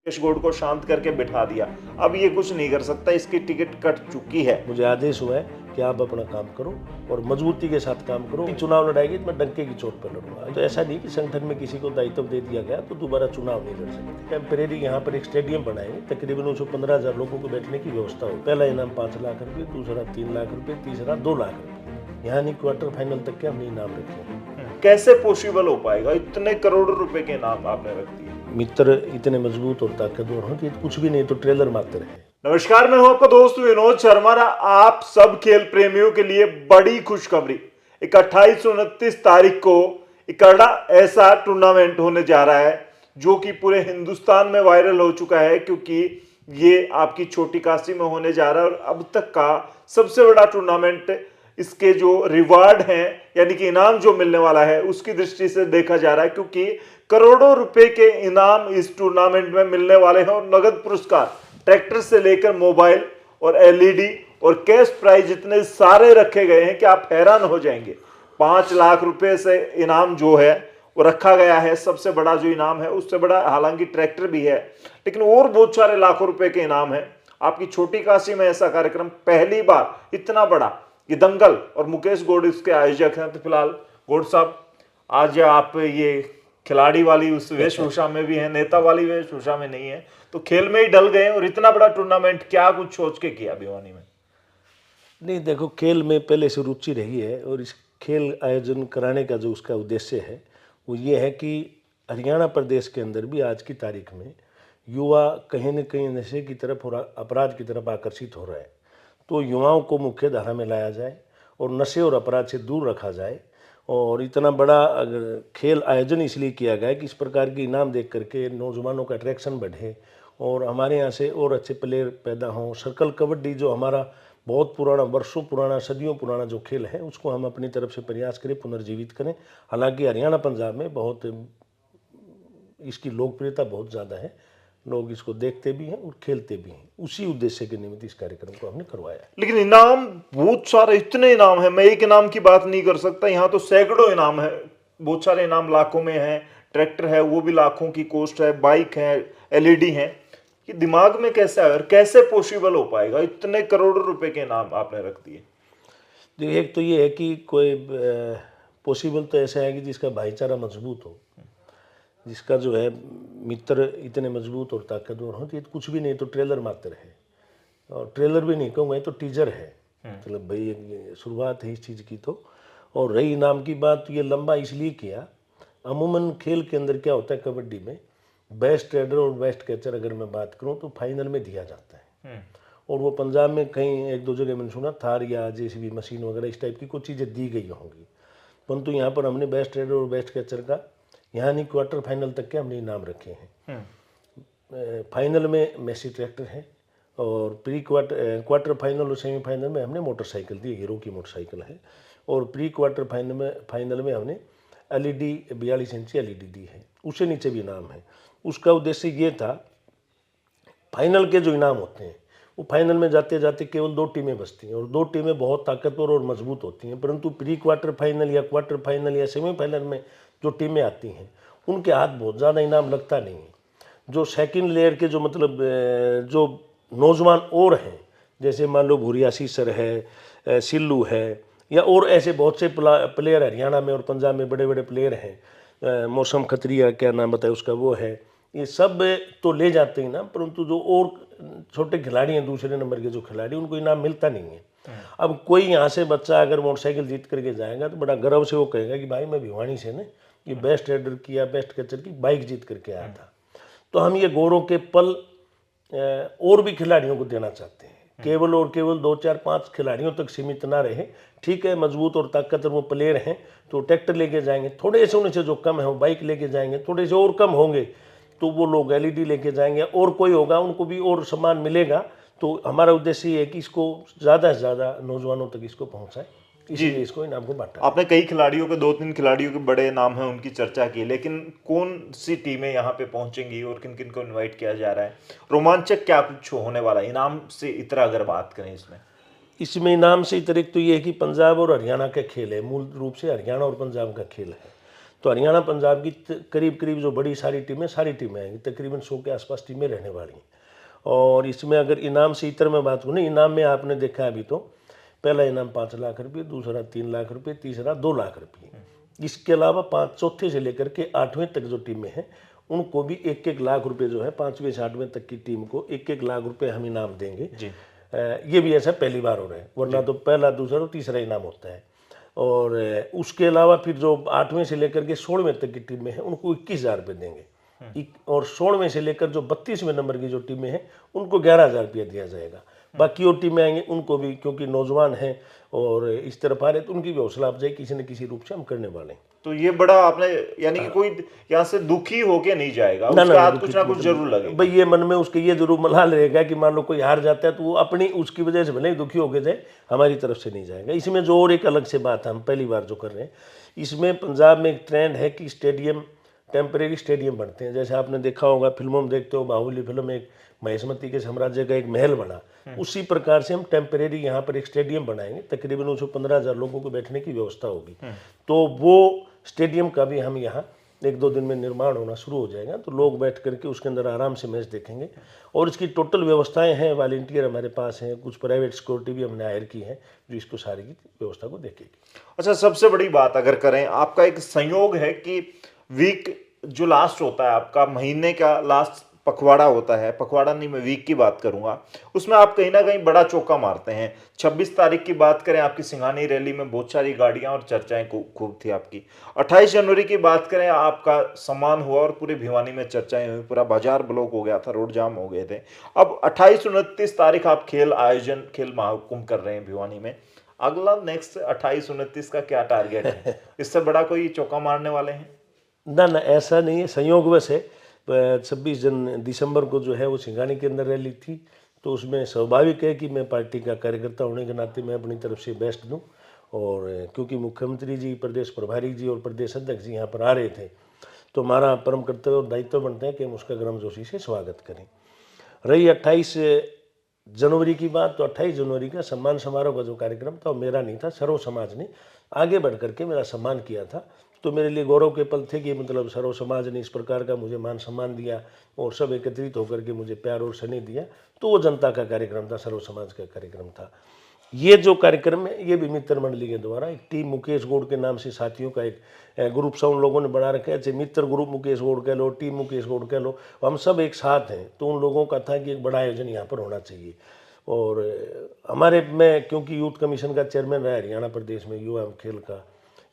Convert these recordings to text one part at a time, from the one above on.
मुकेश गौड़ को शांत करके बिठा दिया। अब ये कुछ नहीं कर सकता, इसकी टिकट कट चुकी है। मुझे आदेश हुआ है कि आप अपना काम करो और मजबूती के साथ काम करो। चुनाव लड़ाएगी तो मैं डंके की चोट पर लड़ूंगा। तो ऐसा नहीं कि संगठन में किसी को दायित्व दे दिया गया तो दोबारा चुनाव नहीं लड़ सकते। टेम्परेरी यहाँ पर एक स्टेडियम बनाएंगे, तकरीबन 15,000 लोगों को बैठने की व्यवस्था हो। पहला इनाम 5 लाख रुपये, दूसरा 3 लाख रुपये, तीसरा 2 लाख रुपये। यहाँ नहीं क्वार्टर फाइनल तक के हमने इनाम रखे। कैसे पॉसिबल हो पाएगा? इतने करोड़ों रुपए के इनाम आपने रख दिए। मित्र इतने मजबूत और ताकतवर हो कि कुछ भी नहीं तो ट्रेलर मात्र है। नमस्कार, मैं हूं आपका दोस्त विनोद शर्मा। आप सब खेल प्रेमियों के लिए बड़ी खुशखबरी। 28 और 29 तारीख को एक ऐसा टूर्नामेंट होने जा रहा है जो कि पूरे हिंदुस्तान में वायरल हो चुका है, क्योंकि ये आपकी छोटी काशी में होने जा रहा है और अब तक का सबसे बड़ा टूर्नामेंट। इसके जो रिवार्ड हैं यानी कि इनाम जो मिलने वाला है उसकी दृष्टि से देखा जा रहा है, क्योंकि करोड़ों रुपए के इनाम इस टूर्नामेंट में मिलने वाले हैं और नगद पुरस्कार ट्रैक्टर से लेकर मोबाइल और एलईडी और कैश प्राइज इतने सारे रखे गए हैं कि आप हैरान हो जाएंगे। 5 लाख रुपए से इनाम जो है वो रखा गया है। सबसे बड़ा जो इनाम है उससे बड़ा हालांकि ट्रैक्टर भी है, लेकिन और बहुत सारे लाखों रुपए के इनाम है। आपकी छोटी काशी में ऐसा कार्यक्रम पहली बार इतना बड़ा, ये दंगल और मुकेश गौड़ इसके आयोजक हैं। तो फिलहाल गौड़ साहब, आज आप ये खिलाड़ी वाली उस वेशभूषा में भी हैं, नेता वाली वेशभूषा में नहीं है, तो खेल में ही डल गए और इतना बड़ा टूर्नामेंट क्या कुछ सोच के किया भिवानी में? नहीं, देखो, खेल में पहले से रुचि रही है और इस खेल आयोजन कराने का जो उसका उद्देश्य है वो ये है कि हरियाणा प्रदेश के अंदर भी आज की तारीख में युवा कहीं न कहीं नशे की तरफ और अपराध की तरफ आकर्षित हो रहा है। तो युवाओं को मुख्य धारा में लाया जाए और नशे और अपराध से दूर रखा जाए। और इतना बड़ा खेल आयोजन इसलिए किया गया है कि इस प्रकार के इनाम देख करके नौजवानों का अट्रैक्शन बढ़े और हमारे यहाँ से और अच्छे प्लेयर पैदा हों। सर्कल कबड्डी जो हमारा बहुत पुराना, वर्षों पुराना, सदियों पुराना जो खेल है उसको हम अपनी तरफ से प्रयास करें, पुनर्जीवित करें। हालांकि हरियाणा पंजाब में बहुत इसकी लोकप्रियता बहुत ज़्यादा है, लोग इसको देखते भी हैं और खेलते भी हैं। उसी उद्देश्य के निमित्त इस कार्यक्रम को हमने करवाया। लेकिन इनाम बहुत सारे, इतने इनाम है, मैं एक इनाम की बात नहीं कर सकता। यहाँ तो सैकड़ों इनाम है, बहुत सारे इनाम लाखों में है। ट्रैक्टर है वो भी लाखों की कॉस्ट है, बाइक है, एलईडी है। ये दिमाग में कैसे आया और कैसे पॉसिबल हो पाएगा? इतने करोड़ों रुपए के इनाम आपने रख दिए। देखिए, एक तो ये है कि कोई पॉसिबल तो ऐसा है कि जिसका भाईचारा मजबूत हो, जिसका जो है मित्र इतने मजबूत और ताकतवर हो। तो ये कुछ भी नहीं तो ट्रेलर मात्र है, और ट्रेलर भी नहीं कहूँगा, तो टीजर है। मतलब भाई ये शुरुआत है इस चीज़ की। तो और रही इनाम की बात, तो ये लंबा इसलिए किया, अमूमन खेल के अंदर क्या होता है कबड्डी में, बेस्ट रेडर और बेस्ट कैचर अगर मैं बात करूँ तो फाइनल में दिया जाता है। और वो पंजाब में कहीं 1-2 जगह मैंने सुना थार या जेसीबी मशीन वगैरह इस टाइप की कुछ चीज़ें दी गई होंगी, परंतु यहाँ पर हमने बेस्ट रेडर और बेस्ट कैचर का यहाँ नहीं क्वार्टर फाइनल तक के हमने इनाम रखे हैं। फाइनल में मेसी ट्रैक्टर है और क्वार्टर फाइनल और सेमीफाइनल में हमने मोटरसाइकिल दी, हीरो की मोटरसाइकिल है। और प्री क्वार्टर फाइनल में हमने एलईडी 42 इंची एलईडी दी है। उससे नीचे भी इनाम है। उसका उद्देश्य ये था, फाइनल के जो इनाम होते हैं वो फाइनल में जाते जाते केवल 2 टीमें बचती हैं और 2 टीमें बहुत ताकतवर और मजबूत होती हैं, परंतु प्री क्वार्टर फाइनल या क्वार्टर फाइनल या सेमीफाइनल में जो टीमें आती हैं उनके हाथ बहुत ज़्यादा इनाम लगता नहीं है। जो सेकंड लेयर के जो मतलब जो नौजवान और हैं, जैसे मान लो भूरिया सीसर है, सिल्लू है, या और ऐसे बहुत से प्लेयर हरियाणा में और पंजाब में बड़े बड़े प्लेयर हैं। मौसम खत्रिया, क्या नाम बताए उसका, वो है। ये सब तो ले जाते हैं ना, परंतु जो और छोटे खिलाड़ी हैं, दूसरे नंबर के जो खिलाड़ी, उनको इनाम मिलता नहीं है। अब कोई यहाँ से बच्चा अगर मोटरसाइकिल जीत करके जाएगा तो बड़ा गर्व से वो कहेगा कि भाई मैं भिवानी से ने ये बेस्ट रेडर की या बेस्ट कैचर की बाइक जीत करके आया था। तो हम ये गौरव के पल और भी खिलाड़ियों को देना चाहते हैं। केवल और केवल 2, 4, 5 खिलाड़ियों तक सीमित ना रहे। ठीक है, मजबूत और ताकतवर वो प्लेयर हैं तो ट्रैक्टर लेके जाएंगे, थोड़े से उनसे जो कम है वो बाइक लेके जाएंगे, थोड़े से और कम होंगे तो वो लोग एलईडी लेके जाएंगे, और कोई होगा उनको भी और सामान मिलेगा। तो हमारा उद्देश्य ये है कि इसको ज़्यादा से ज़्यादा नौजवानों तक इसको पहुँचाए, इसलिए इसको इनाम को बांटा। आपने कई खिलाड़ियों के, 2-3 खिलाड़ियों के बड़े नाम हैं उनकी चर्चा की, लेकिन कौन सी टीमें यहाँ पे पहुंचेंगी और किन किन को इनवाइट किया जा रहा है? रोमांचक क्या कुछ होने वाला है इनाम से इतना अगर बात करें इसमें इनाम से इतर एक तो ये है कि पंजाब और हरियाणा का खेल है, मूल रूप से हरियाणा और पंजाब का खेल है। तो हरियाणा पंजाब की करीब करीब जो बड़ी सारी टीमें आएंगी, तकरीबन 100 के आसपास टीमें रहने वाली हैं। और इसमें अगर इनाम से इतर में बात करूँ, इनाम में आपने देखा है अभी तो पहला इनाम 5 लाख रुपये, दूसरा 3 लाख रुपये, तीसरा 2 लाख रुपये। इसके अलावा चौथे से लेकर के 8वें तक जो टीमें हैं उनको भी 1-1 लाख रुपए जो है 5वें से 8वें तक की टीम को 1-1 लाख रुपए हम इनाम देंगे जी। ये भी ऐसा पहली बार हो रहा है, वरना तो पहला, दूसरा और तीसरा इनाम होता है। और उसके अलावा फिर जो 8वें से लेकर के 16वें तक की टीमें हैं उनको 21,000 रुपये देंगे। और 16वें से लेकर जो 32वें नंबर की जो टीमें हैं उनको 11,000 रुपया दिया जाएगा। बाकी और टीमें आएंगी उनको भी, क्योंकि नौजवान हैं और इस तरफ आ रहे तो उनकी भी हौसला अफजाई किसी न किसी रूप से हम करने वाले हैं। तो ये बड़ा आपने, यानी कि कोई यहाँ से दुखी होके नहीं जाएगा, उसका हाथ कुछ ना कुछ जरूर लगेगा भाई। ये मन में उसके ये जरूर मलाल रहेगा कि मान लो कोई हार जाता है तो वो अपनी उसकी वजह से भले ही दुखी होके जाए, हमारी तरफ से नहीं जाएगा। इसमें जो और एक अलग से बात है, हम पहली बार जो कर रहे हैं, इसमें पंजाब में एक ट्रेंड है कि स्टेडियम, टेम्परेरी स्टेडियम बनते हैं। जैसे आपने देखा होगा, फिल्मों में देखते हो, बाहुबली फिल्म में एक महेशमती के साम्राज्य का एक महल बना, उसी प्रकार से हम टेम्परेरी यहाँ पर एक स्टेडियम बनाएंगे। तकरीबन उसमें 15,000 लोगों को बैठने की व्यवस्था होगी। तो वो स्टेडियम का भी हम यहाँ 1-2 दिन में निर्माण होना शुरू हो जाएगा, तो लोग बैठ करके उसके अंदर आराम से मैच देखेंगे। और इसकी टोटल व्यवस्थाएं हैं, वॉलंटियर हमारे पास हैं, कुछ प्राइवेट सिक्योरिटी भी हमने हायर की है जो इसको सारी की व्यवस्था को देखेगी। अच्छा, सबसे बड़ी बात अगर करें, आपका एक संयोग है कि वीक जो लास्ट होता है, आपका महीने का लास्ट पखवाड़ा होता है, पखवाड़ा नहीं, मैं वीक की बात करूंगा, उसमें आप कहीं ना कहीं बड़ा चौका मारते हैं। 26 तारीख की बात करें, आपकी सिंघानी रैली में बहुत सारी गाड़ियां और चर्चाएं खूब थी आपकी। 28 जनवरी की बात करें, आपका सम्मान हुआ और पूरे भिवानी में चर्चाएं हुई, पूरा बाजार ब्लॉक हो गया था, रोड जाम हो गए थे। अब 28-29 तारीख आप खेल महाकुंभ कर रहे हैं भिवानी में। अगला नेक्स्ट 28-29 का क्या टारगेट है? इससे बड़ा कोई चौका मारने वाले हैं? ना, ऐसा नहीं है, संयोगवश है। 26 दिसंबर को जो है वो सिंघानी के अंदर रैली थी, तो उसमें स्वाभाविक है कि मैं पार्टी का कार्यकर्ता होने के नाते मैं अपनी तरफ से बेस्ट दूं। और क्योंकि मुख्यमंत्री जी, प्रदेश प्रभारी जी और प्रदेश अध्यक्ष जी यहाँ पर आ रहे थे, तो हमारा परम कर्तव्य और दायित्व बनता है कि हम उसका गर्मजोशी से स्वागत करें। रही 28 जनवरी की बात, तो 28 जनवरी का सम्मान समारोह का जो कार्यक्रम था वो मेरा नहीं था, सर्व समाज ने आगे बढ़ करके मेरा सम्मान किया था। तो मेरे लिए गौरव के पल थे कि मतलब सर्व समाज ने इस प्रकार का मुझे मान सम्मान दिया और सब एकत्रित होकर के मुझे प्यार और स्नेह दिया। तो वो जनता का कार्यक्रम था, सर्व समाज का कार्यक्रम था। ये जो कार्यक्रम है ये भी मित्र मंडली के द्वारा एक टीम मुकेश गौड़ के नाम से साथियों का एक ग्रुप सा उन लोगों ने बना रखा है। चाहे मित्र ग्रुप मुकेश गौड़ कह लो, टीम मुकेश गौड़ कह लो, हम सब एक साथ हैं। तो उन लोगों का था कि एक बड़ा आयोजन यहाँ पर होना चाहिए। और मैं क्योंकि यूथ कमीशन का चेयरमैन रहा हरियाणा प्रदेश में, युवा खेल का,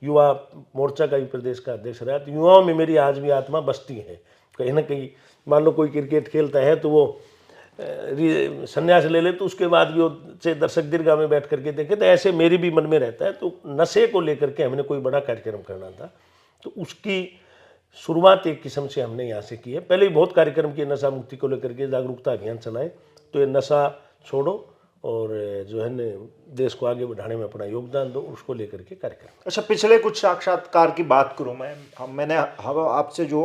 युवा मोर्चा का भी प्रदेश का अध्यक्ष रहा, तो युवाओं में मेरी आज भी आत्मा बसती है। कहीं ना कहीं मान लो कोई क्रिकेट खेलता है तो वो संन्यास ले ले, तो उसके बाद भी वो चाहे दर्शक दीर्घा में बैठ करके देखे, तो ऐसे मेरी भी मन में रहता है। तो नशे को लेकर के हमने कोई बड़ा कार्यक्रम करना था, तो उसकी शुरुआत एक किस्म से हमने यहाँ से की है। पहले भी बहुत कार्यक्रम किए नशा मुक्ति को लेकर के, जागरूकता अभियान चलाए। तो ये नशा छोड़ो और जो है न देश को आगे बढ़ाने में अपना योगदान दो, उसको लेकर के कार्यक्रम। अच्छा, पिछले कुछ साक्षात्कार की बात करूं मैंने आपसे जो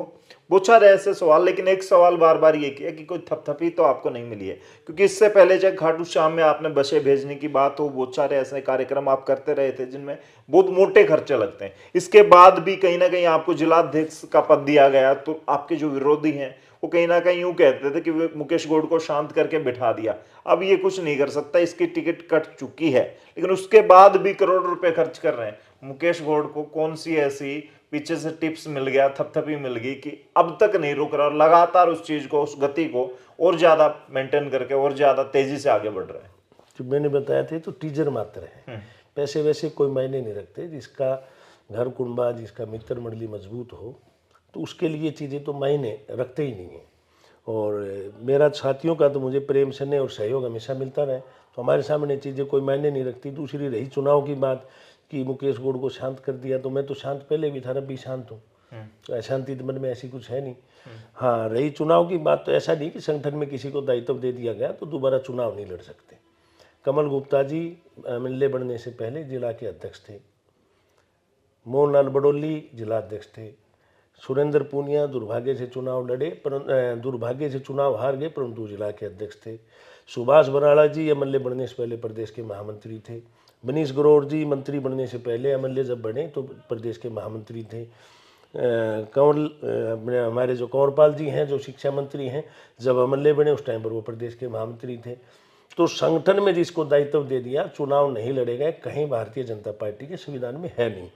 बहुत सारे ऐसे सवाल, लेकिन एक सवाल बार बार ये किया कि कोई थपथपी तो आपको नहीं मिली है, क्योंकि इससे पहले जब खाटू श्याम में आपने बसें भेजने की बात हो, बहुत सारे ऐसे कार्यक्रम आप करते रहे थे जिनमें बहुत मोटे खर्चे लगते हैं। इसके बाद भी कहीं ना कहीं आपको जिलाध्यक्ष का पद दिया गया, तो आपके जो विरोधी हैं वो कहीं ना कहीं यूं कहते थे कि मुकेश गौड़ को शांत करके बिठा दिया, अब ये कुछ नहीं कर सकता, इसकी टिकट कट चुकी है। लेकिन उसके बाद भी करोड़ रुपए खर्च कर रहे हैं। मुकेश गौड़ को कौन सी ऐसी पीछे से टिप्स मिल गया, थपथपी मिल गई कि अब तक नहीं रुक रहा और लगातार उस चीज को, उस गति को और ज्यादा मेंटेन करके और ज्यादा तेजी से आगे बढ़ रहा है? जो मैंने बताया था तो टीजर मात्र है, पैसे वैसे कोई मायने नहीं रखते। जिसका घर कुंबा, जिसका मित्र मंडली मजबूत हो, तो उसके लिए चीज़ें तो मायने रखते ही नहीं है। और मेरा साथियों का तो मुझे प्रेम स्नेह और सहयोग हमेशा मिलता रहे, तो हमारे सामने चीज़ें कोई मायने नहीं रखती। दूसरी रही चुनाव की बात कि मुकेश गौड़ को शांत कर दिया, तो मैं तो शांत पहले भी था, अब भी शांत हूँ, तो अशांति तो मन में ऐसी कुछ है नहीं। हाँ, रही चुनाव की बात, तो ऐसा नहीं कि संगठन में किसी को दायित्व दे दिया गया तो दोबारा चुनाव नहीं लड़ सकते। कमल गुप्ता जी एमएलए बनने से पहले जिला के अध्यक्ष थे, मोहनलाल बडोली जिला अध्यक्ष थे, सुरेंद्र पूनिया दुर्भाग्य से चुनाव लड़े, दुर्भाग्य से चुनाव हार गए, परंतु जिला के अध्यक्ष थे। सुभाष बराड़ा जी एमएलए बनने से पहले प्रदेश के महामंत्री थे। मनीष ग्रोवर जी मंत्री बनने से पहले एमएलए जब बने तो प्रदेश के महामंत्री थे। कंवर हमारे जो कंवरपाल जी हैं, जो शिक्षा मंत्री हैं, जब एमएलए बने उस टाइम पर वो प्रदेश के महामंत्री थे। तो संगठन में जिसको दायित्व दे दिया, चुनाव नहीं लड़ेगा, कहीं भारतीय जनता पार्टी के संविधान में है नहीं।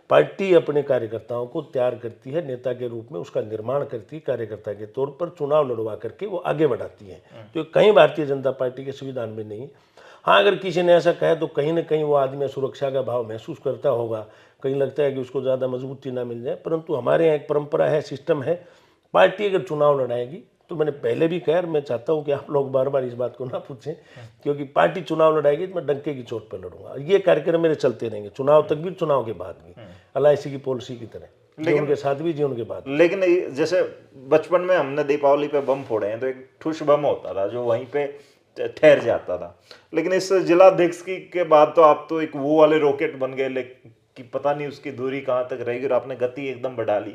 पार्टी अपने कार्यकर्ताओं को तैयार करती है, नेता के रूप में उसका निर्माण करती है, कार्यकर्ता के तौर पर चुनाव लड़वा करके वो आगे बढ़ाती है। तो कहीं भारतीय जनता पार्टी के संविधान में नहीं। हाँ, अगर किसी ने ऐसा कहा तो कहीं ना कहीं वो आदमी सुरक्षा का भाव महसूस करता होगा, कहीं लगता है कि उसको ज़्यादा मजबूती ना मिल जाए। परंतु हमारे यहाँ एक परंपरा है, सिस्टम है, पार्टी अगर चुनाव लड़ाएगी तो मैंने पहले भी कहा, मैं चाहता हूँ कि आप लोग बार बार इस बात को ना पूछें, क्योंकि पार्टी चुनाव लड़ाएगी तो मैं डंके की चोट पर लड़ूंगा। ये कार्यक्रम मेरे चलते रहेंगे, चुनाव तक भी, चुनाव के बाद भी, LIC की पॉलिसी की तरह, जीवन के साथ भी, जीवन के बाद। लेकिन जैसे बचपन में हमने दीपावली पे बम फोड़े हैं, तो एक ठुस बम होता था जो वहीं पे ठहर जाता था। लेकिन इस जिलाध्यक्ष के बाद तो आप तो एक वो वाले रॉकेट बन गए, लेकिन कि पता नहीं उसकी दूरी कहाँ तक रहेगी, और आपने गति एकदम बढ़ा ली।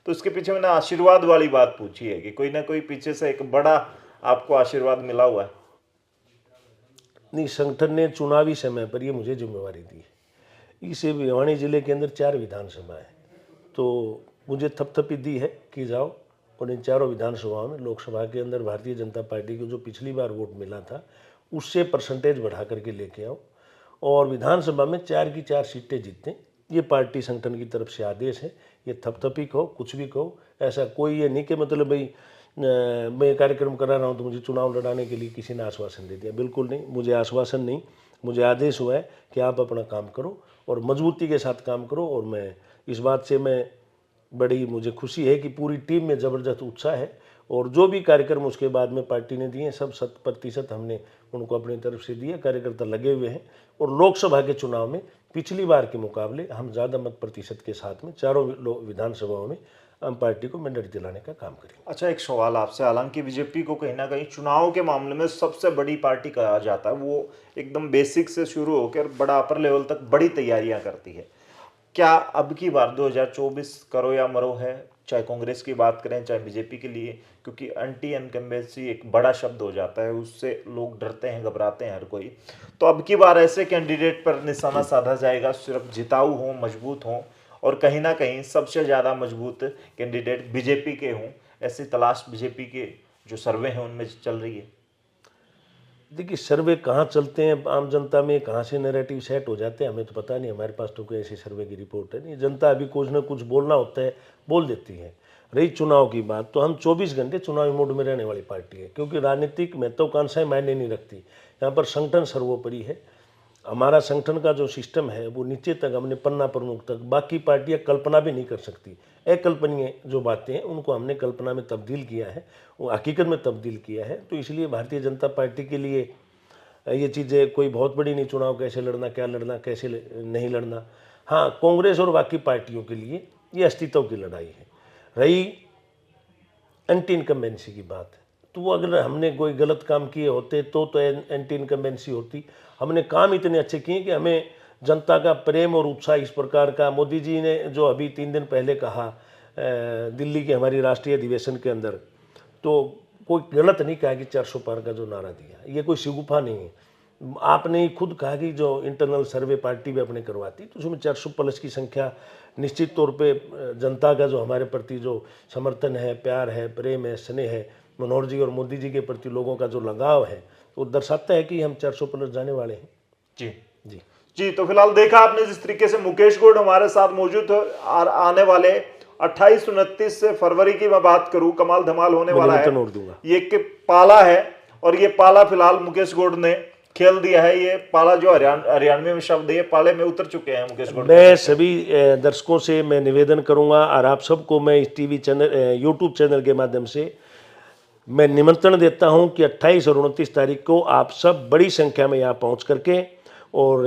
तो इसके पीछे मैंने आशीर्वाद वाली बात पूछी है कि कोई ना कोई पीछे से एक बड़ा आपको आशीर्वाद मिला हुआ है। नहीं, संगठन ने चुनावी समय पर ये मुझे जिम्मेवारी दी है। इस भिवानी जिले के अंदर 4 विधानसभा है, तो मुझे थपथपी दी है कि जाओ और इन 4 विधानसभाओं में, लोकसभा के अंदर भारतीय जनता पार्टी को जो पिछली बार वोट मिला था उससे परसेंटेज बढ़ा करके लेके आओ, और विधानसभा में 4 की 4 सीटें जीतें। ये पार्टी संगठन की तरफ से आदेश है। ये थपथपी कहो, कुछ भी कहो, ऐसा कोई ये नहीं कि मतलब भाई मैं कार्यक्रम करा रहा हूँ तो मुझे चुनाव लड़ाने के लिए किसी ने आश्वासन दे दिया। बिल्कुल नहीं, मुझे आश्वासन नहीं, मुझे आदेश हुआ है कि आप अपना काम करो और मजबूती के साथ काम करो। और मैं इस बात से बड़ी मुझे खुशी है कि पूरी टीम में ज़बरदस्त उत्साह है, और जो भी कार्यक्रम उसके बाद में पार्टी ने दिए सब 100% हमने उनको अपनी तरफ से दिए। कार्यकर्ता लगे हुए हैं, और लोकसभा के चुनाव में पिछली बार के मुकाबले हम ज़्यादा मत प्रतिशत के साथ में 4 विधानसभाओं में हम पार्टी को मेंडेट दिलाने का काम करेंगे। अच्छा, एक सवाल आपसे। हालांकि बीजेपी को कहीं ना कहीं चुनाव के मामले में सबसे बड़ी पार्टी कहा जाता है, वो एकदम बेसिक से शुरू होकर बड़ा अपर लेवल तक बड़ी तैयारियां करती है। क्या अब की बार 2024 करो या मरो है, चाहे कांग्रेस की बात करें चाहे बीजेपी के लिए, क्योंकि एंटी इनकम्बेंसी एक बड़ा शब्द हो जाता है, उससे लोग डरते हैं, घबराते हैं हर कोई। तो अब की बार ऐसे कैंडिडेट पर निशाना साधा जाएगा, सिर्फ जिताऊ हों, मजबूत हों, और कहीं ना कहीं सबसे ज़्यादा मजबूत कैंडिडेट बीजेपी के हों, ऐसी तलाश बीजेपी के जो सर्वे हैं उनमें चल रही है। देखिए, सर्वे कहाँ चलते हैं आम जनता में, कहाँ से नैरेटिव सेट हो जाते हैं, हमें तो पता नहीं। हमारे पास तो कोई ऐसी सर्वे की रिपोर्ट है नहीं। जनता अभी कुछ ना कुछ बोलना होता है, बोल देती है। रही चुनाव की बात, तो हम 24 घंटे चुनावी मोड में रहने वाली पार्टी है, क्योंकि राजनीतिक महत्वाकांक्षाएं मायने नहीं रखती। यहाँ पर संगठन सर्वोपरि है। हमारा संगठन का जो सिस्टम है वो नीचे तक, हमने पन्ना प्रमुख तक, बाकी पार्टियां कल्पना भी नहीं कर सकती। अकल्पनीय जो बातें हैं उनको हमने कल्पना में तब्दील किया है, वो हकीकत में तब्दील किया है। तो इसलिए भारतीय जनता पार्टी के लिए ये चीज़ें कोई बहुत बड़ी नहीं, चुनाव कैसे लड़ना, क्या लड़ना, कैसे नहीं लड़ना। हाँ, कांग्रेस और बाकी पार्टियों के लिए ये अस्तित्व की लड़ाई है। रही एंटी इनकम्बेंसी की बात, तो अगर हमने कोई गलत काम किए होते तो एंटी इनकम्बेंसी होती। हमने काम इतने अच्छे किए कि हमें जनता का प्रेम और उत्साह इस प्रकार का, मोदी जी ने जो अभी 3 दिन पहले कहा दिल्ली के हमारी राष्ट्रीय अधिवेशन के अंदर, तो कोई गलत नहीं कहा कि 400 पार का जो नारा दिया, ये कोई शिगुफा नहीं है। आपने खुद कहा कि जो इंटरनल सर्वे पार्टी भी अपने करवाती, तो उसमें 400 प्लस की संख्या निश्चित तौर पे जनता का जो हमारे प्रति जो समर्थन है, प्यार है, प्रेम है, स्नेह है, मनोहर जी और मोदी जी के प्रति लोगों का जो लगाव है, वो दर्शाता है कि हम 400 प्लस जाने वाले हैं। जी जी जी। तो फिलहाल देखा आपने जिस तरीके से मुकेश गोड हमारे साथ मौजूद है, आने वाले 28-29 फरवरी की मैं बात करूं, कमाल धमाल होने वाला है। ये एक पाला है, और ये पाला फिलहाल मुकेश गोड ने खेल दिया है। ये पाला जो हरियाणवी में शब्द है, ये पाले में उतर चुके हैं मुकेश गोड। मैं सभी दर्शकों से मैं निवेदन करूंगा, और आप सबको मैं इस टीवी चैनल, यूट्यूब चैनल के माध्यम से मैं निमंत्रण देता हूं कि 28 और 29 तारीख को आप सब बड़ी संख्या में यहाँ पहुँच करके और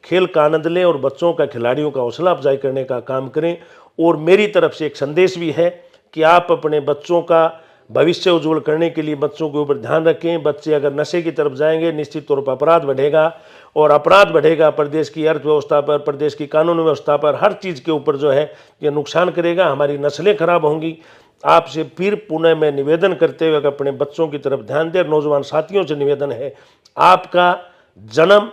खेल का आनंद लें, और बच्चों का, खिलाड़ियों का हौसला अफजाई करने का काम करें। और मेरी तरफ से एक संदेश भी है कि आप अपने बच्चों का भविष्य उज्जवल करने के लिए बच्चों के ऊपर ध्यान रखें। बच्चे अगर नशे की तरफ जाएंगे, निश्चित तौर पर अपराध बढ़ेगा, और अपराध बढ़ेगा प्रदेश की अर्थव्यवस्था पर, प्रदेश की कानून व्यवस्था पर, हर चीज़ के ऊपर जो है ये नुकसान करेगा। हमारी नस्लें खराब होंगी। आपसे फिर पुनः मैं निवेदन करते हुए अपने बच्चों की तरफ ध्यान दें। नौजवान साथियों से निवेदन है, आपका जन्म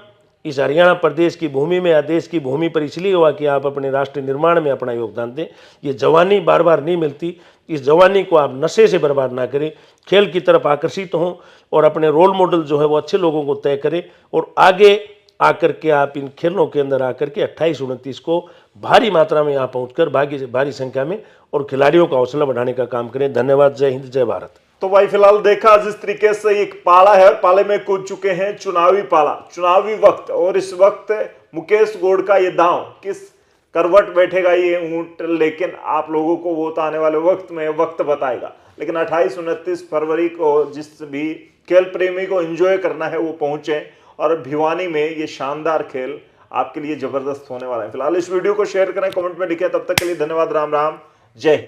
इस हरियाणा प्रदेश की भूमि में या देश की भूमि पर इसलिए हुआ कि आप अपने राष्ट्र निर्माण में अपना योगदान दें। ये जवानी बार बार नहीं मिलती, इस जवानी को आप नशे से बर्बाद ना करें, खेल की तरफ आकर्षित हों और अपने रोल मॉडल जो है वो अच्छे लोगों को तय करें और आगे आकर के आप इन खेलों के अंदर आकर के 28-29 को भारी मात्रा में यहाँ पहुँचकर भारी संख्या में और खिलाड़ियों का हौसला बढ़ाने का काम करें। धन्यवाद। जय हिंद, जय भारत। तो भाई फिलहाल देखा जिस तरीके से एक पाला है, पाले में कूद चुके हैं, चुनावी पाला, चुनावी वक्त, और इस वक्त मुकेश गौड़ का ये दांव किस करवट बैठेगा ये ऊंट, लेकिन आप लोगों को वो तो आने वाले वक्त में वक्त बताएगा। लेकिन 28-29 फरवरी को जिस भी खेल प्रेमी को एंजॉय करना है वो पहुंचे, और भिवानी में ये शानदार खेल आपके लिए जबरदस्त होने वाला है। फिलहाल इस वीडियो को शेयर करें, कमेंट में लिखें। तब तक के लिए धन्यवाद। राम राम, जय।